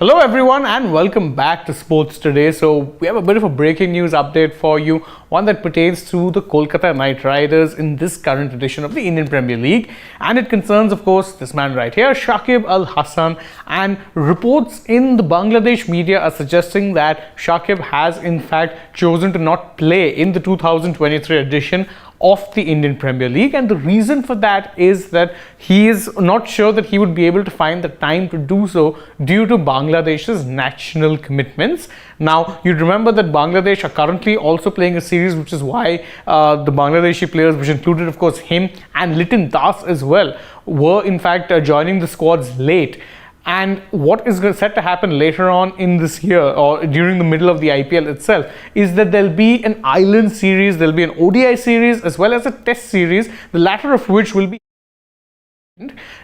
Hello everyone and welcome back to Sports Today. So we have a bit of a breaking news update for you, one that pertains to the Kolkata Knight Riders in this current edition of the Indian Premier League, and it concerns of course this man right here, Shakib Hasan, and reports in the Bangladesh media are suggesting that Shakib has in fact chosen to not play in the 2023 edition of the Indian Premier League, and the reason for that is that he is not sure that he would be able to find the time to do so due to Bangladesh's national commitments. Now, you remember that Bangladesh are currently also playing a series, which is why the Bangladeshi players, which included of course him and Litin Das as well, were in fact joining the squads late. And what is set to happen later on in this year or during the middle of the IPL itself is that there'll be an island series, there'll be an ODI series as well as a test series, the latter of which will be.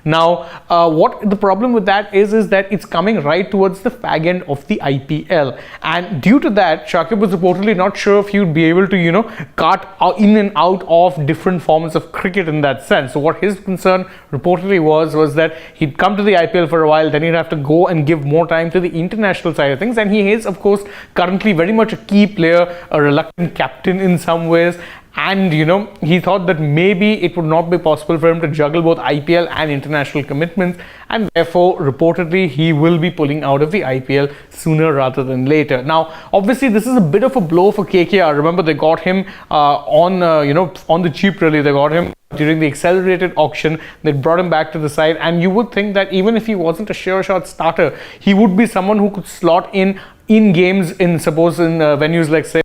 Now, what the problem with that is that it's coming right towards the fag end of the IPL, and due to that, Shakib was reportedly not sure if he would be able to, cut in and out of different forms of cricket in that sense. So what his concern reportedly was that he'd come to the IPL for a while, then he'd have to go and give more time to the international side of things, and he is of course currently very much a key player, a reluctant captain in some ways. And he thought that maybe it would not be possible for him to juggle both IPL and international commitments, and therefore reportedly he will be pulling out of the IPL sooner rather than later. Now, obviously this is a bit of a blow for KKR. Remember, they got him on the cheap, really. They got him during the accelerated auction. They brought him back to the side, and you would think that even if he wasn't a sure shot starter, he would be someone who could slot in games in venues like, say,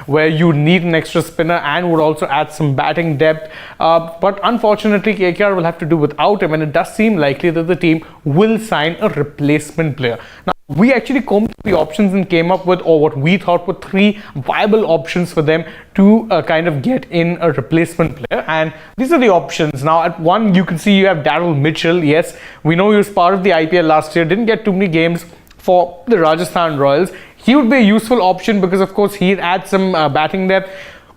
where you need an extra spinner and would also add some batting depth, but unfortunately KKR will have to do without him, and it does seem likely that the team will sign a replacement player. Now, we actually combed through the options and came up with, or what we thought were, three viable options for them to kind of get in a replacement player, and these are the options. Now, at one, you can see you have Daryl Mitchell. Yes, we know he was part of the IPL last year, didn't get too many games for the Rajasthan Royals. He would be a useful option because of course he'd add some batting depth,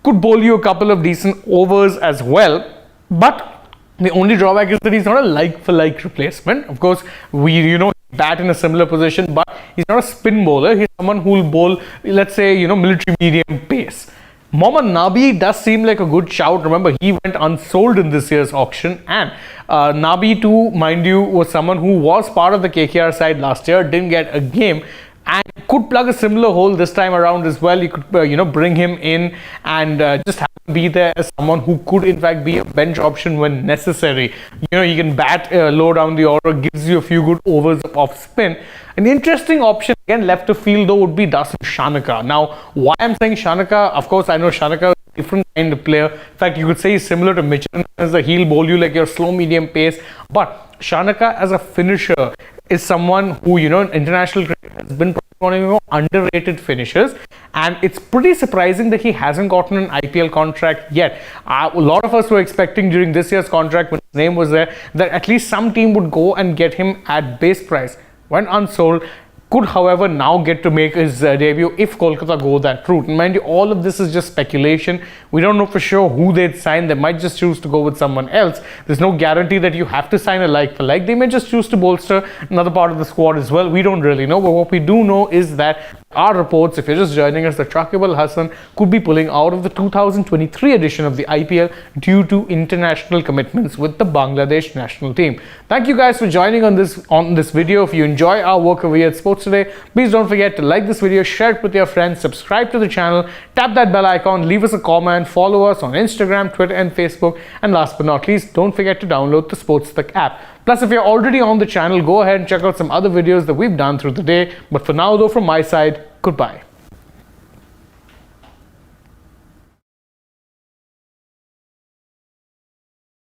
could bowl you a couple of decent overs as well, but the only drawback is that he's not a like-for-like replacement. Of course, we bat in a similar position, but he's not a spin bowler. He's someone who will bowl, let's say, military medium pace. Mohammad Nabi does seem like a good shout. Remember, he went unsold in this year's auction, and Nabi too, mind you, was someone who was part of the KKR side last year, didn't get a game, and could plug a similar hole this time around as well. You could bring him in and just have him be there as someone who could in fact be a bench option when necessary. He can bat low down the order, gives you a few good overs of off spin. An interesting option again left of field though would be Dasun Shanaka. Now, why I'm saying Shanaka, of course I know Shanaka is a different kind of player. In fact, you could say he's similar to Mitchell as a heel bowl you like your slow medium pace, but Shanaka as a finisher is someone who in international cricket has been one of the underrated finishers, and it's pretty surprising that he hasn't gotten an IPL contract yet. A lot of us were expecting during this year's contract, when his name was there, that at least some team would go and get him at base price. Went unsold. Could, however, now get to make his debut if Kolkata go that route. And mind you, all of this is just speculation. We don't know for sure who they'd sign. They might just choose to go with someone else. There's no guarantee that you have to sign a like-for-like. They may just choose to bolster another part of the squad as well. We don't really know. But what we do know is that our reports, if you're just joining us, that Shakib Hasan could be pulling out of the 2023 edition of the IPL due to international commitments with the Bangladesh national team. Thank you guys for joining on this video. If you enjoy our work over here at Sports Today, please don't forget to like this video, share it with your friends, subscribe to the channel, tap that bell icon, leave us a comment, follow us on Instagram, Twitter and Facebook, and last but not least, don't forget to download the AajTak app. Plus, if you're already on the channel, go ahead and check out some other videos that we've done through the day. But for now though, from my side, goodbye.